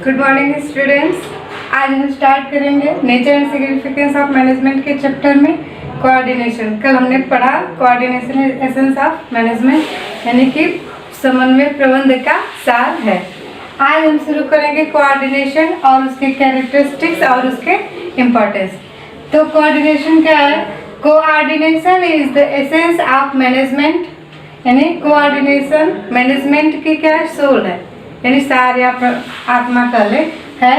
Good morning students. आज हम start करेंगे nature and significance of management के चैप्टर में कोऑर्डिनेशन। कल हमने पढ़ा coordination is essence of management, यानी कि समन्वय प्रबंध का सार है। आज हम शुरू करेंगे कोऑर्डिनेशन और उसके कैरेक्टरिस्टिक्स और उसके इम्पोर्टेंस। तो कोऑर्डिनेशन क्या है? Coordination is the essence of management, यानी कोऑर्डिनेशन मैनेजमेंट की क्या सोल है, यानी सार या आत्मा कल है।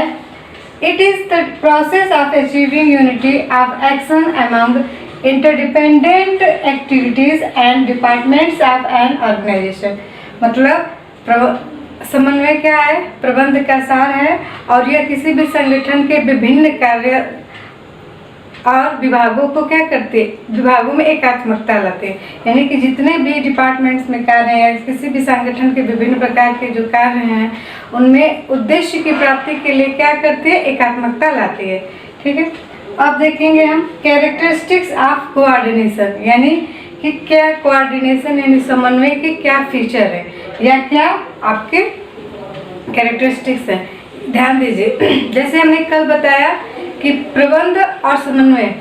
It is the process of achieving unity of action among interdependent activities and departments of an organisation. मतलब समन्वय क्या है? प्रबंध का सार है और यह किसी भी संगठन के विभिन्न कार्य और विभागों को क्या करते, विभागों में एकात्मकता लाते, यानी कि जितने भी डिपार्टमेंट्स में कार्य हैं, किसी भी संगठन के विभिन्न प्रकार के जो कार्य हैं उनमें उद्देश्य की प्राप्ति के लिए क्या करते हैं? एकात्मकता लाती है। ठीक है, अब देखेंगे हम कैरेक्टरिस्टिक्स ऑफ कोऑर्डिनेशन, यानी कि क्या कोऑर्डिनेशन यानी समन्वय के क्या फीचर है या क्या आपके कैरेक्टरिस्टिक्स है। ध्यान दीजिए, जैसे हमने कल बताया कि प्रबंध और समन्वय,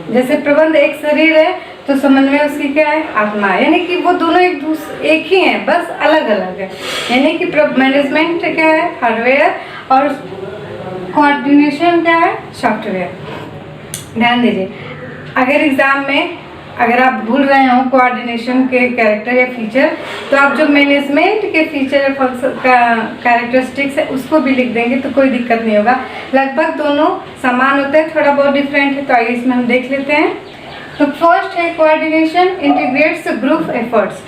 जैसे प्रबंध एक शरीर है तो समन्वय उसकी क्या है? आत्मा है, यानी कि वो दोनों एक ही हैं, बस अलग अलग है। यानी कि मैनेजमेंट क्या है? हार्डवेयर और कोऑर्डिनेशन क्या है? सॉफ्टवेयर। ध्यान दीजिए, अगर एग्जाम में अगर आप भूल रहे हो कोऑर्डिनेशन के कैरेक्टर या फीचर, तो आप जो मैनेजमेंट के फीचर या कैरेक्टरिस्टिक्स है उसको भी लिख देंगे तो कोई दिक्कत नहीं होगा। लगभग दोनों समान होते हैं, थोड़ा बहुत डिफरेंट है, तो आइए इसमें हम देख लेते हैं। तो फर्स्ट है coordination integrates group efforts.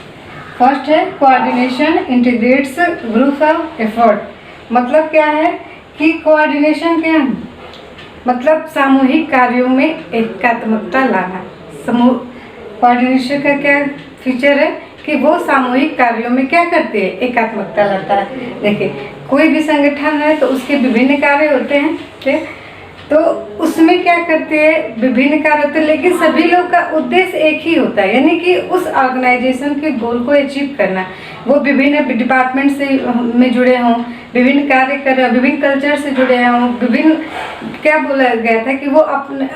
First है coordination integrates group of effort. मतलब क्या है कि कोऑर्डिनेशन क्या है? मतलब सामूहिक कार्यों में एकात्मकता लाना। समूह कोऑर्डिनेशन का क्या फीचर है कि वो सामूहिक कार्यों में क्या करते हैं? एकात्मकता लाता है। देखिए, कोई भी संगठन है तो उसके विभिन्न कार्य होते हैं, ठीक, तो उसमें क्या करते हैं? विभिन्न कार्य होते हैं, लेकिन सभी लोग का उद्देश्य एक ही होता है, यानी कि उस ऑर्गेनाइजेशन के गोल को अचीव करना। वो विभिन्न डिपार्टमेंट से में जुड़े हों, विभिन्न कार्य कर रहे हों, विभिन्न कल्चर से जुड़े हों, विभिन्न क्या बोला गया था कि वो अपने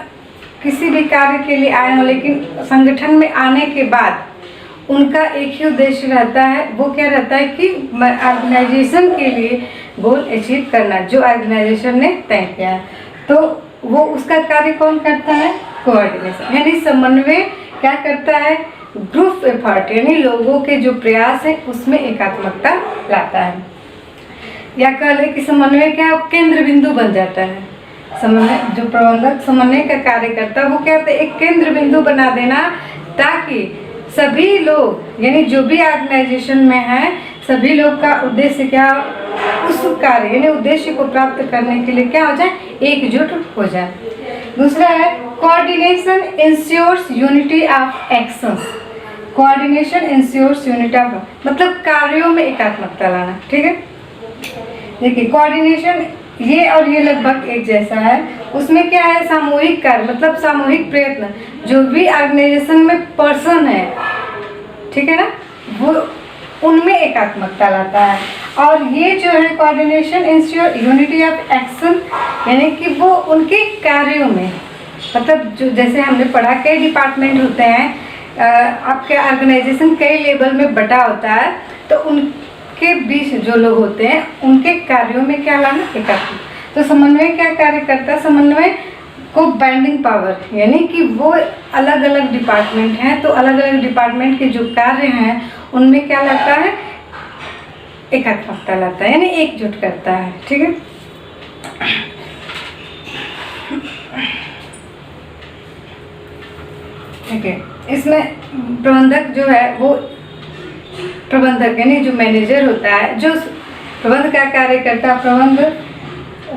किसी भी कार्य के लिए आए हों, लेकिन संगठन में आने के बाद उनका एक ही उद्देश्य रहता है। वो क्या रहता है कि ऑर्गेनाइजेशन के लिए गोल अचीव करना जो ऑर्गेनाइजेशन ने तय किया है। तो वो उसका कार्य कौन करता है? कोऑर्डिनेशन, यानी समन्वय क्या करता है? ग्रुप एफर्ट, यानी लोगों के जो प्रयास है उसमें एकात्मकता लाता है। या कह ले कि समन्वय क्या केंद्र बिंदु बन जाता है। समन्वय जो प्रबंधक समन्वय का कार्य करता है वो क्या होता है? एक केंद्र बिंदु बना देना, ताकि सभी लोग यानी जो भी ऑर्गेनाइजेशन में है सभी लोग का उद्देश्य क्या, उस कार्य यानी उद्देश्य को प्राप्त करने के लिए क्या हो जाए? एकजुट हो जाए। दूसरा है coordination ensures unity of actions. Coordination ensures unity of, मतलब कार्यों में एकात्मकता लाना। ठीक है, देखिए कोऑर्डिनेशन ये और ये लगभग एक जैसा है। उसमें क्या है? सामूहिक कार्य, मतलब सामूहिक प्रयत्न। जो भी ऑर्गेनाइजेशन में पर्सन है, ठीक है ना, वो उनमें एकात्मकता लाता है। और ये जो है coordination ensure unity of action, यानी कि वो उनके कार्यों में, मतलब जो जैसे हमने पढ़ा कई डिपार्टमेंट होते हैं, आपके ऑर्गेनाइजेशन कई लेवल में बटा होता है, तो उनके बीच जो लोग होते हैं उनके कार्यों में क्या लाना? एकात्मकता। तो समन्वय क्या कार्य करता है? समन्वय को बाइंडिंग पावर, यानी कि वो अलग अलग डिपार्टमेंट हैं तो अलग अलग डिपार्टमेंट के जो कार्य हैं उनमें क्या लाता है? एकात्मकता लाता है, यानी एकजुट करता है। ठीक है, ठीक है, इसमें प्रबंधक जो है वो प्रबंधक यानी जो मैनेजर होता है, जो प्रबंध का कार्य करता है, प्रबंध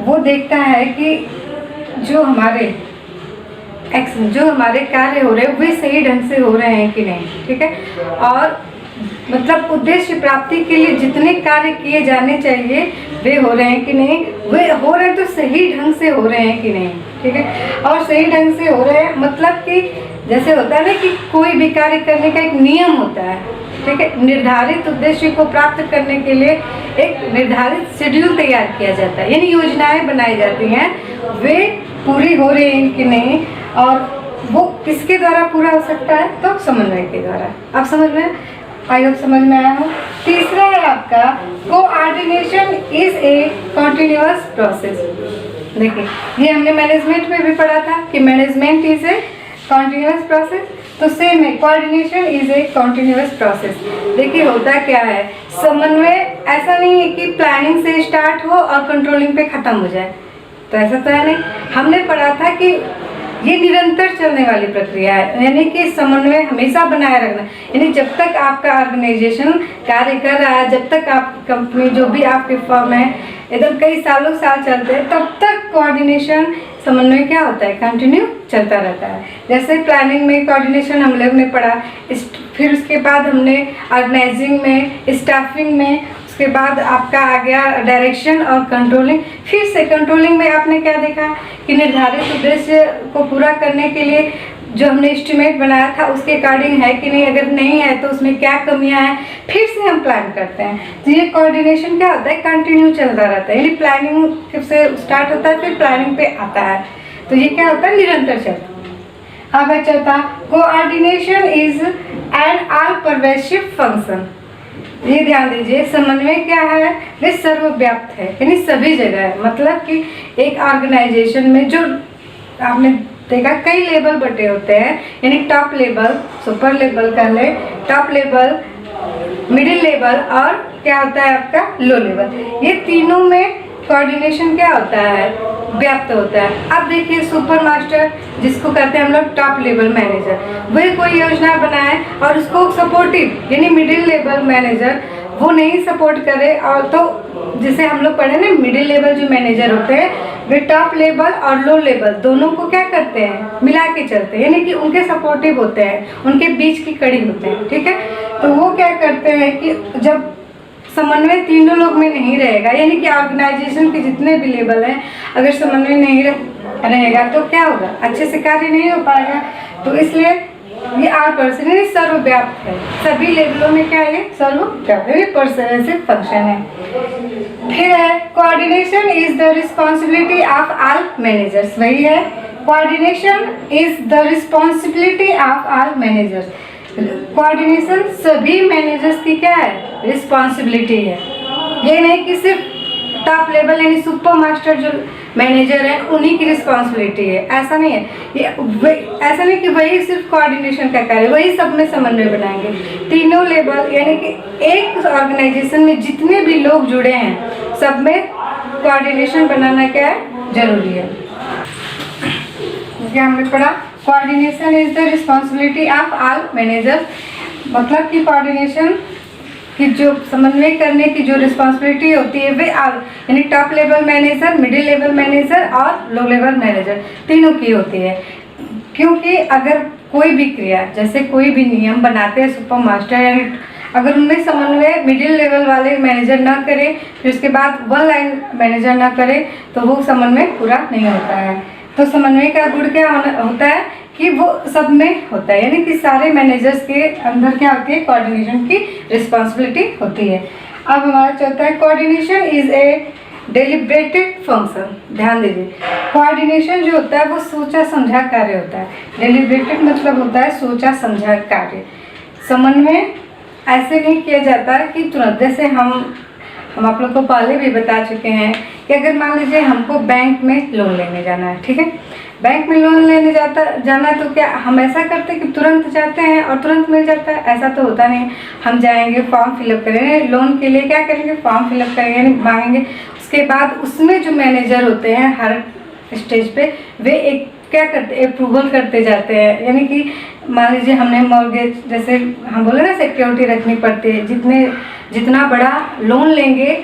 वो देखता है कि जो हमारे एक्शन, जो हमारे कार्य हो रहे हैं वे सही ढंग से हो रहे हैं कि नहीं। ठीक है, और मतलब उद्देश्य प्राप्ति के लिए जितने कार्य किए जाने चाहिए वे हो रहे हैं कि नहीं, वे हो रहे हैं तो सही ढंग से हो रहे हैं कि नहीं। ठीक है, और सही ढंग से हो रहे हैं मतलब कि जैसे होता है ना कि कोई भी कार्य करने का एक नियम होता है, ठीक है, निर्धारित उद्देश्य को प्राप्त करने के लिए एक निर्धारित शेड्यूल तैयार किया जाता है, यानी योजनाएं बनाई जाती हैं, वे पूरी हो रही हैं कि नहीं, और वो किसके द्वारा पूरा हो सकता है, तो समन्वय के द्वारा। आप समझ में, आई होप समझ में आया हो। तीसरा है आपका coordination is a continuous process. देखिए, ये हमने मैनेजमेंट में भी पढ़ा था कि management is a continuous process, तो सेम है, coordination is a continuous process. देखिए होता क्या है, समन्वय ऐसा नहीं है कि प्लानिंग से स्टार्ट हो और कंट्रोलिंग पे खत्म हो जाए, तो ऐसा तो है नहीं। हमने पढ़ा था कि ये निरंतर चलने वाली प्रक्रिया है, यानी कि समन्वय हमेशा बनाए रखना, यानी जब तक आपका ऑर्गेनाइजेशन कार्य कर रहा है, जब तक आपकी कंपनी, जो भी आपकी फर्म है, एकदम कई सालों साल चलते हैं, तब तक कोऑर्डिनेशन, समन्वय क्या होता है, कंटिन्यू चलता रहता है। जैसे प्लानिंग में कोऑर्डिनेशन हम लोग ने पढ़ा, फिर उसके बाद हमने ऑर्गेनाइजिंग में, स्टाफिंग में, उसके बाद आपका आ गया डायरेक्शन और कंट्रोलिंग। फिर से कंट्रोलिंग में आपने क्या देखा कि निर्धारित उद्देश्य को पूरा करने के लिए जो हमने एस्टिमेट बनाया था उसके अकॉर्डिंग है कि नहीं, अगर नहीं है तो उसमें क्या कमियां हैं, फिर से हम प्लान करते हैं। तो ये कोऑर्डिनेशन क्या होता है, कंटिन्यू चलता रहता है, यानी प्लानिंग फिर से स्टार्ट होता है, फिर प्लानिंग पे आता है, तो ये क्या होता है, निरंतर चलता है। आगे चलता, coordination is an all pervasive function. ये ध्यान दीजिए, समन्वय क्या है, वे सर्वव्याप्त है, यानी सभी जगह है। मतलब कि एक ऑर्गेनाइजेशन में जो आपने देखा कई लेवल बटे होते हैं, यानी टॉप लेवल, सुपर लेवल कह ले, टॉप लेवल, मिडिल लेवल और क्या होता है आपका लो लेवल। ये तीनों में कोऑर्डिनेशन क्या होता है, व्याप्त होता है। अब देखिए सुपर मास्टर, जिसको कहते हैं हम लोग टॉप लेवल मैनेजर, वही कोई योजना बनाए और उसको सपोर्टिव, यानी मिडिल लेवल मैनेजर वो नहीं सपोर्ट करे, और तो जैसे हम लोग पढ़े ना, मिडिल लेवल जो मैनेजर होते हैं वे टॉप लेवल और लो लेवल दोनों को क्या करते हैं, मिला के चलते हैं, यानी कि उनके सपोर्टिव होते हैं, उनके बीच की कड़ी होते हैं, ठीक है। तो वो क्या करते हैं कि जब समन्वय तीनों लोग में नहीं रहेगा, यानी कि ऑर्गेनाइजेशन के जितने भी लेवल हैं, अगर समन्वय नहीं रहेगा तो क्या होगा, अच्छे से कार्य नहीं हो पाएगा। तो इसलिए ये आर पर्सन सर्वव्याप्त है, सभी लेवलों में क्या है, सर्वव्याप्त पर्सनल फंक्शन है। फिर है coordination is the responsibility of all managers. वही है, coordination is the responsibility of all managers. Coordination सभी मैनेजर्स की क्या है, रिस्पॉन्सिबिलिटी है। ये नहीं कि सिर्फ टॉप लेवल यानी सुपर मास्टर जो मैनेजर है उन्हीं की रिस्पॉन्सिबिलिटी है, ऐसा नहीं है। ये ऐसा नहीं कि वही सिर्फ कोऑर्डिनेशन का कार्य, वही सब में समन्वय बनाएंगे। तीनों लेवल यानी कि एक ऑर्गेनाइजेशन में जितने भी लोग जुड़े हैं सब में कोऑर्डिनेशन बनाना क्या है, जरूरी है। क्या हमने पढ़ा, coordination is the responsibility of all managers. मतलब कि कोऑर्डिनेशन कि जो समन्वय करने की जो रिस्पॉन्सिबिलिटी होती है वे यानी top level manager, middle level manager और लो लेवल मैनेजर तीनों की होती है। क्योंकि अगर कोई भी क्रिया, जैसे कोई भी नियम बनाते हैं सुपर मास्टर, यानी अगर उनमें समन्वय मिडिल लेवल वाले मैनेजर ना करे, फिर उसके बाद वन लाइन मैनेजर ना करे, तो वो समन्वय पूरा नहीं होता है। तो समन्वय का गुण क्या होता है कि वो सब में होता है, यानी कि सारे मैनेजर्स के अंदर क्या होती है, कोऑर्डिनेशन की रिस्पॉन्सिबिलिटी होती है। अब हमारा चलता है कोऑर्डिनेशन इज ए डेलिब्रेटेड फंक्शन। ध्यान दीजिए, कोऑर्डिनेशन जो होता है वो सोचा समझा कार्य होता है। डेलिब्रेटेड मतलब होता है सोचा समझा कार्य। समन्वय ऐसे नहीं किया जाता कि तुरंत, जैसे हम आप लोग को पहले भी बता चुके हैं कि अगर मान लीजिए हमको बैंक में लोन लेने जाना है, ठीक है, बैंक में लोन लेने जाना है, तो क्या हम ऐसा करते हैं कि तुरंत जाते हैं और तुरंत मिल जाता है, ऐसा तो होता नहीं। हम जाएंगे, फॉर्म फिलअप करेंगे, लोन के लिए क्या करेंगे, फॉर्म फिलअप करेंगे, यानी मांगेंगे। उसके बाद उसमें जो मैनेजर होते हैं हर स्टेज पे, वे एक क्या करते हैं, अप्रूवल करते जाते हैं। यानी कि मान लीजिए हमने मॉर्गेज, जैसे हम बोले ना सिक्योरिटी रखनी पड़ती है, जितना बड़ा लोन लेंगे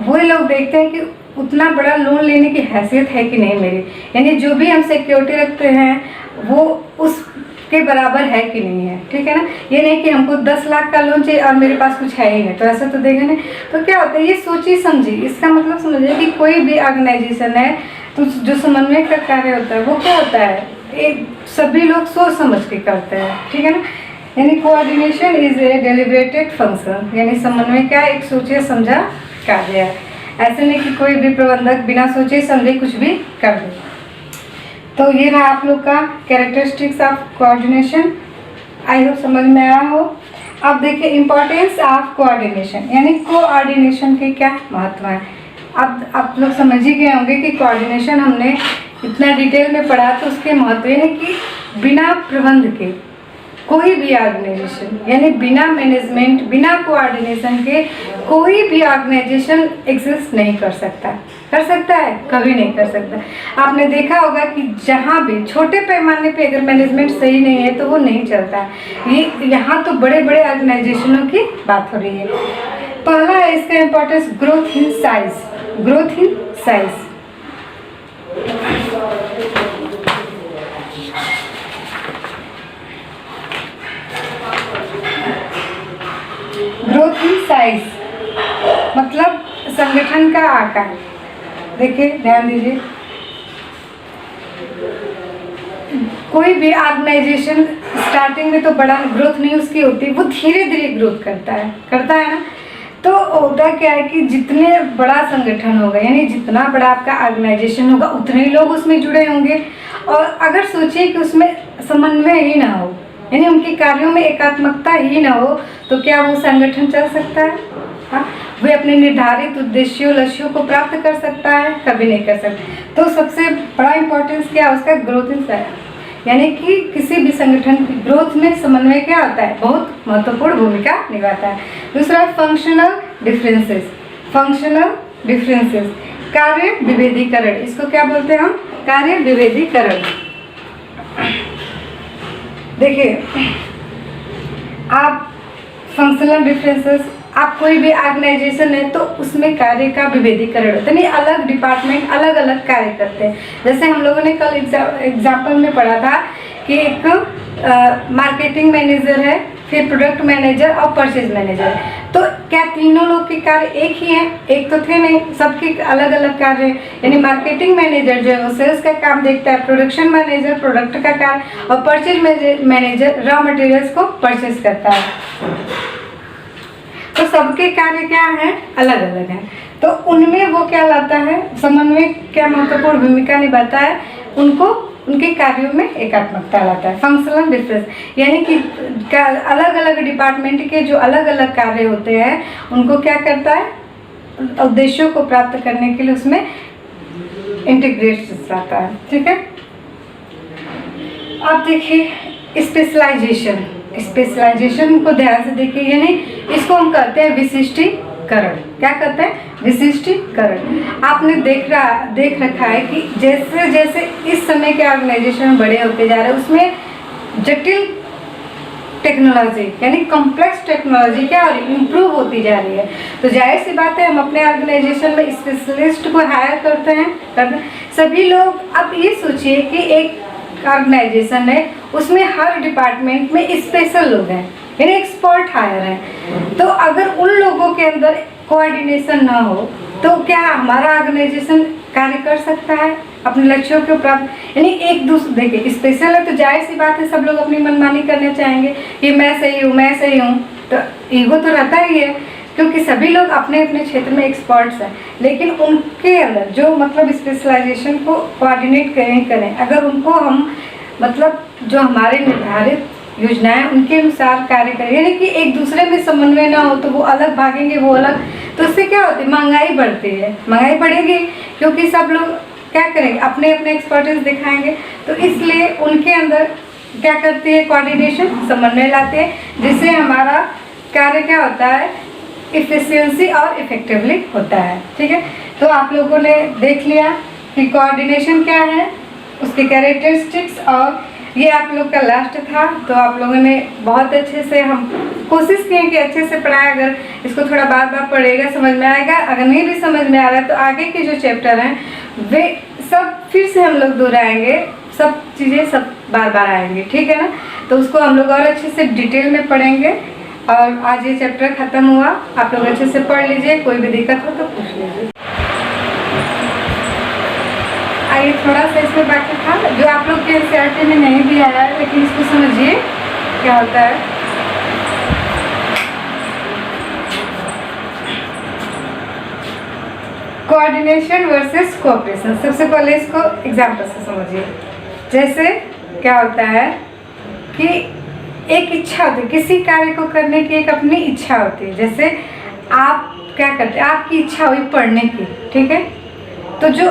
वो लोग देखते हैं कि उतना बड़ा लोन लेने की हैसियत है कि नहीं मेरी, यानी जो भी हम सिक्योरिटी रखते हैं वो उसके बराबर है कि नहीं है, ठीक है ना। ये नहीं कि हमको 10 लाख का लोन चाहिए और मेरे पास कुछ है ही नहीं, तो ऐसा तो देंगे नहीं। तो क्या होता है, ये सोची समझी, इसका मतलब समझिए कि कोई भी ऑर्गेनाइजेशन है तो जो समन्वय का कार्य होता है वो क्या होता है, एक सभी लोग सोच समझ के करते हैं, ठीक है ना। यानी कोऑर्डिनेशन इज ए डेलिब्रेटेड फंक्शन, यानी समन्वय क्या एक सोचे समझा कार्य है। ऐसे नहीं कि कोई भी प्रबंधक बिना सोचे समझे कुछ भी कर दे। तो ये रहा आप लोग का characteristics of coordination, I hope समझ में आया हो। अब देखिए इम्पोर्टेंस ऑफ कोऑर्डिनेशन, यानी कोऑर्डिनेशन के क्या महत्व है। अब आप लोग समझ ही गए होंगे कि कोऑर्डिनेशन हमने इतना डिटेल में पढ़ा, तो उसके महत्व यानी कि बिना प्रबंध के कोई भी ऑर्गेनाइजेशन, यानी बिना मैनेजमेंट बिना कोऑर्डिनेशन के कोई भी ऑर्गेनाइजेशन एग्जिस्ट नहीं कर सकता। कर सकता है? कभी नहीं कर सकता। आपने देखा होगा कि जहाँ भी छोटे पैमाने पे अगर मैनेजमेंट सही नहीं है तो वो नहीं चलता है। ये यहाँ तो बड़े बड़े ऑर्गेनाइजेशनों की बात हो रही है। पहला है इसका importance growth in size. Growth in size, growth in size मतलब संगठन का आकार। देखिए ध्यान दीजिए, कोई भी ऑर्गेनाइजेशन स्टार्टिंग में तो बड़ा ग्रोथ नहीं उसकी होती, वो धीरे धीरे ग्रोथ करता है ना। तो होता क्या है कि जितने बड़ा संगठन होगा, यानी जितना बड़ा आपका ऑर्गेनाइजेशन होगा उतने ही लोग उसमें जुड़े होंगे। और अगर सोचिए कि उसमें समन्वय ही ना हो, यानी उनके कार्यों में एकात्मकता ही ना हो, तो क्या वो संगठन चल सकता है? हाँ, वे अपने निर्धारित उद्देश्यों लक्ष्यों को प्राप्त कर सकता है? कभी नहीं कर सकता। तो सबसे बड़ा इंपॉर्टेंस क्या है उसका? ग्रोथ इन साइज, यानी कि किसी भी संगठन की ग्रोथ में समन्वय क्या होता है? बहुत महत्वपूर्ण भूमिका निभाता है। दूसरा फंक्शनल डिफरेंसेस। फंक्शनल डिफरेंसेस, कार्य विभेदीकरण, इसको क्या बोलते हैं हम? कार्य विभेदीकरण। देखिए आप फंक्शनल डिफरेंसेस, आप कोई भी ऑर्गेनाइजेशन है तो उसमें कार्य का विभेदीकरण होता है, यानी अलग डिपार्टमेंट अलग अलग कार्य करते हैं। जैसे हम लोगों ने कल एग्जाम्पल में पढ़ा था कि एक मार्केटिंग मैनेजर है, फिर प्रोडक्ट मैनेजर और परचेज मैनेजर। तो क्या तीनों लोग के कार्य एक ही हैं? एक तो थे नहीं, सबके अलग अलग कार्य हैं। यानी मार्केटिंग मैनेजर जो है वो सेल्स का काम देखता है, प्रोडक्शन मैनेजर प्रोडक्ट का कार्य, और परचेज मैनेजर रॉ मटेरियल्स को परचेज करता है। तो सबके कार्य क्या है? अलग अलग हैं। तो उनमें वो क्या लाता है? समन्वय क्या महत्वपूर्ण भूमिका निभाता है? उनको उनके कार्यों में एकात्मकता लाता है। फंक्शनल डिफरेंस, यानी कि अलग अलग डिपार्टमेंट के जो अलग अलग कार्य होते हैं उनको क्या करता है? उद्देश्यों को प्राप्त करने के लिए उसमें इंटीग्रेशन लाता है, ठीक है। अब देखिए स्पेशलाइजेशन। स्पेशलाइजेशन को ध्यान से देखिए, यानी इसको हम कहते हैं विशिष्टीकरण। क्या कहते हैं? विशिष्टीकरण। आपने देख रखा है कि जैसे जैसे इस समय के ऑर्गेनाइजेशन बड़े होते जा रहे हैं उसमें जटिल टेक्नोलॉजी यानी कॉम्प्लेक्स टेक्नोलॉजी क्या और इम्प्रूव होती जा रही है। तो जाहिर सी बात है हम अपने ऑर्गेनाइजेशन में स्पेशलिस्ट को हायर करते हैं। सभी लोग, अब ये सोचिए कि एक ऑर्गेनाइजेशन है उसमें हर डिपार्टमेंट में स्पेशल लोग हैं, यानी एक्सपर्ट हायर हैं। तो अगर उन लोगों के अंदर कोऑर्डिनेशन ना हो तो क्या हमारा ऑर्गेनाइजेशन कार्य कर सकता है अपने लक्ष्यों को प्राप्त? यानी एक दूसरे, देखिए स्पेशल है तो जाहिर सी बात है सब लोग अपनी मनमानी करना चाहेंगे कि मैं सही हूँ, तो ईगो तो रहता ही है, क्योंकि सभी लोग अपने अपने क्षेत्र में एक्सपर्ट्स हैं। लेकिन उनके अंदर जो मतलब स्पेशलाइजेशन को कोऑर्डिनेट करें, अगर उनको हम मतलब जो हमारे निर्धारित योजनाएं उनके अनुसार कार्य करें, यानी कि एक दूसरे में समन्वय ना हो तो वो अलग भागेंगे, वो अलग, तो उससे क्या होती है? महंगाई बढ़ती है। महंगाई बढ़ेगी क्योंकि सब लोग क्या करेंगे? अपने अपने एक्सपर्टीज दिखाएंगे। तो इसलिए उनके अंदर क्या करती है? कोऑर्डिनेशन, समन्वय लाते हैं, जिससे हमारा कार्य क्या होता है? इफिशियंसी और इफेक्टिवली होता है, ठीक है। तो आप लोगों ने देख लिया कि कोऑर्डिनेशन क्या है, उसके कैरेक्टरिस्टिक्स, और ये आप लोग का लास्ट था। तो आप लोगों ने बहुत अच्छे से, हम कोशिश किए कि अच्छे से पढ़ाएं। अगर इसको थोड़ा बार बार पढ़ेगा समझ में आएगा, अगर नहीं भी समझ में आ रहा है तो आगे के जो चैप्टर हैं वे सब फिर से हम लोग दोहराएंगे, सब चीज़ें सब बार बार आएंगी, ठीक है ना। तो उसको हम लोग और अच्छे से डिटेल में पढ़ेंगे। और आज ये चैप्टर ख़त्म हुआ, आप लोग अच्छे से पढ़ लीजिए, कोई भी दिक्कत हो तो पूछ लीजिए। ये थोड़ा सा इसमें बाकी था जो आप लोग के एनसीईआरटी में नहीं दिया है, लेकिन इसको समझिए क्या होता है। Coordination versus cooperation. सबसे पहले इसको एग्जाम्पल से समझिए। जैसे क्या होता है कि एक इच्छा होती है, किसी कार्य को करने की एक अपनी इच्छा होती है। जैसे आप क्या करते हैं, आपकी इच्छा हुई पढ़ने की, ठीक है, तो जो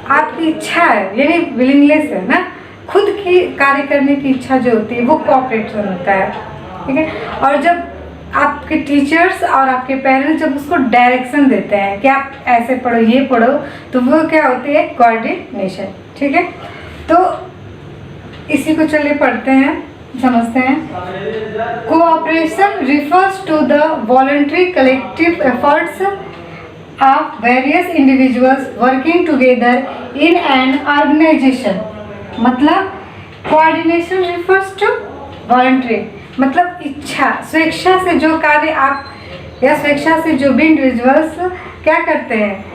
आपकी इच्छा है यानी विलिंगनेस है ना, खुद की कार्य करने की इच्छा जो होती है वो कोऑपरेशन होता है, ठीक है। और जब आपके टीचर्स और आपके पेरेंट्स जब उसको डायरेक्शन देते हैं कि आप ऐसे पढ़ो, ये पढ़ो, तो वो क्या होती है, कोऑर्डिनेशन, ठीक है। तो इसी को चलिए पढ़ते हैं, समझते हैं। Cooperation refers to the voluntary collective efforts of various individuals working together in an organisation. मतलब कोऑर्डिनेशन रिफर्स टू वॉलंटरी, मतलब इच्छा, स्वेच्छा से जो कार्य आप या स्वेच्छा से जो भी इंडिविजुअल्स क्या करते हैं,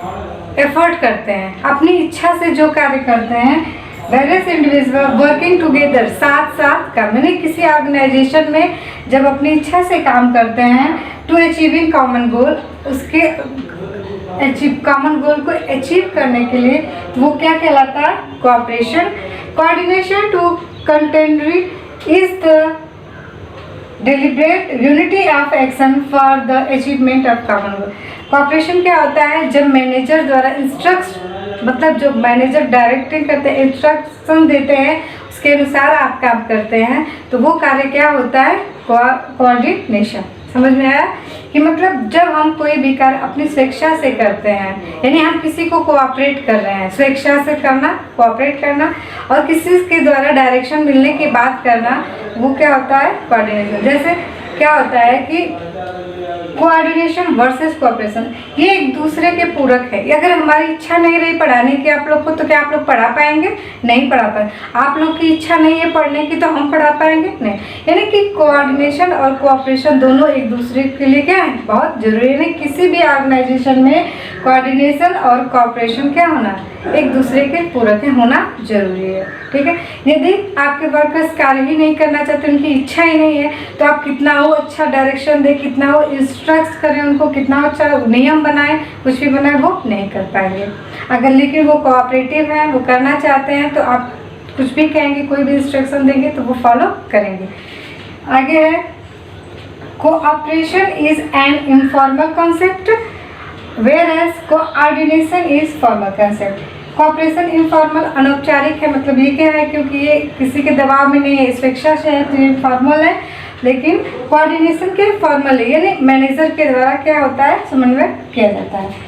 एफर्ट करते हैं, अपनी इच्छा से जो कार्य करते हैं, वेरियस इंडिविजुअल वर्किंग टुगेदर, साथ साथ काम, यानी किसी ऑर्गेनाइजेशन में जब अपनी इच्छा से काम करते हैं टू अचीविंग कॉमन गोल, उसके कॉमन गोल को अचीव करने के लिए, तो वो क्या कहलाता है, cooperation. Coordination to contenary is the deliberate unity of action for the achievement of common goal. Cooperation क्या होता है, जब मैनेजर द्वारा मतलब जो मैनेजर डायरेक्टिंग करते हैं, इंस्ट्रक्शन देते हैं, उसके अनुसार आप काम करते हैं, तो वो कार्य क्या होता है, कोऑर्डिनेशन। समझ में आया कि मतलब जब हम कोई भी कार्य अपनी स्वेच्छा से करते हैं, यानी हम किसी को कोऑपरेट कर रहे हैं, स्वेच्छा से करना, कोऑपरेट करना, और किसी के द्वारा डायरेक्शन मिलने के बाद करना, वो क्या होता है, कोऑर्डिनेशन। जैसे क्या होता है कि कोऑर्डिनेशन वर्सेस कोऑपरेशन, ये एक दूसरे के पूरक है। अगर हमारी इच्छा नहीं रही पढ़ाने की आप लोग को, तो क्या आप लोग पढ़ा पाएंगे, नहीं पढ़ा पाएंगे। आप लोग की इच्छा नहीं है पढ़ने की, तो हम पढ़ा पाएंगे, नहीं। यानी कि कोऑर्डिनेशन और कोऑपरेशन दोनों एक दूसरे के लिए क्या है, बहुत जरूरी है। किसी भी ऑर्गेनाइजेशन में कोऑर्डिनेशन और कोऑपरेशन क्या होना, एक दूसरे के पूरक है, होना जरूरी है, ठीक है। यदि आपके वर्कर्स कार्य ही नहीं करना चाहते, उनकी इच्छा ही नहीं है, तो आप कितना वो अच्छा डायरेक्शन दे, कितना वो इंस्ट्रक्ट करें उनको, कितना अच्छा नियम बनाए, कुछ भी बनाए, वो नहीं कर पाएंगे। अगर लेकिन वो कोऑपरेटिव हैं, वो करना चाहते हैं, तो आप कुछ भी कहेंगे, कोई भी इंस्ट्रक्शन देंगे तो वो फॉलो करेंगे। आगे है, cooperation is an informal concept whereas coordination is formal concept। Cooperation informal, अनौपचारिक है, मतलब ये क्या है, क्योंकि ये किसी के दबाव में नहीं है, स्वेच्छा से है, तो ये फॉर्मल है। लेकिन कोऑर्डिनेशन के फॉर्मल है, यानी मैनेजर के द्वारा क्या होता है, समन्वय किया जाता है।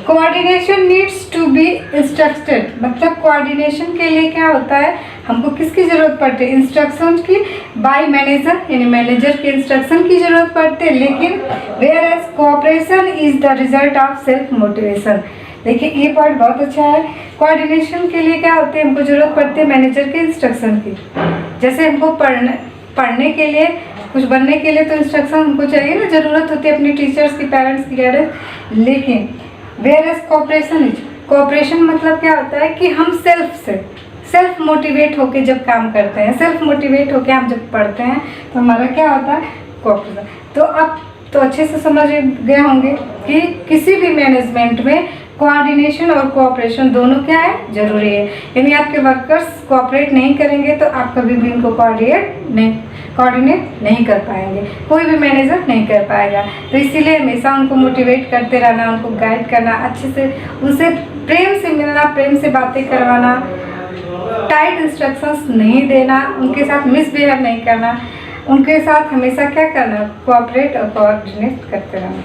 Coordination needs to be instructed, मतलब कोऑर्डिनेशन के लिए क्या होता है, हमको किसकी ज़रूरत पड़ती है, इंस्ट्रक्शन की, बाय मैनेजर, यानी मैनेजर के इंस्ट्रक्शन की ज़रूरत पड़ती है। लेकिन whereas cooperation is the result of self motivation. देखिए ये पॉइंट बहुत अच्छा है। कोऑर्डिनेशन के लिए क्या होती है, हमको ज़रूरत पड़ती है मैनेजर के इंस्ट्रक्शन की। जैसे हमको पढ़ने के लिए, कुछ बनने के लिए तो इंस्ट्रक्शन हमको चाहिए ना, ज़रूरत होती है अपनी टीचर्स की, पेरेंट्स की गाइडेंस। लेकिन वेयर एज कोऑपरेशन मतलब क्या होता है कि हम सेल्फ मोटिवेट होके जब काम करते हैं, सेल्फ मोटिवेट होके हम जब पढ़ते हैं, तो हमारा क्या होता है, कोऑपरेशन। तो अब तो अच्छे से समझ गए होंगे कि किसी भी मैनेजमेंट में कोऑर्डिनेशन और कोऑपरेशन दोनों क्या है, जरूरी है। यानी आपके वर्कर्स कोऑपरेट नहीं करेंगे तो आप कभी भी उनको कोऑर्डिनेट नहीं कर पाएंगे, कोई भी मैनेजर नहीं कर पाएगा। तो इसीलिए हमेशा उनको मोटिवेट करते रहना, उनको गाइड करना, अच्छे से उनसे प्रेम से मिलना, प्रेम से बातें करवाना, टाइट इंस्ट्रक्शंस नहीं देना, उनके साथ मिसबिहेव नहीं करना, उनके साथ हमेशा क्या करना, कोऑपरेट और कोऑर्डिनेट करते रहना।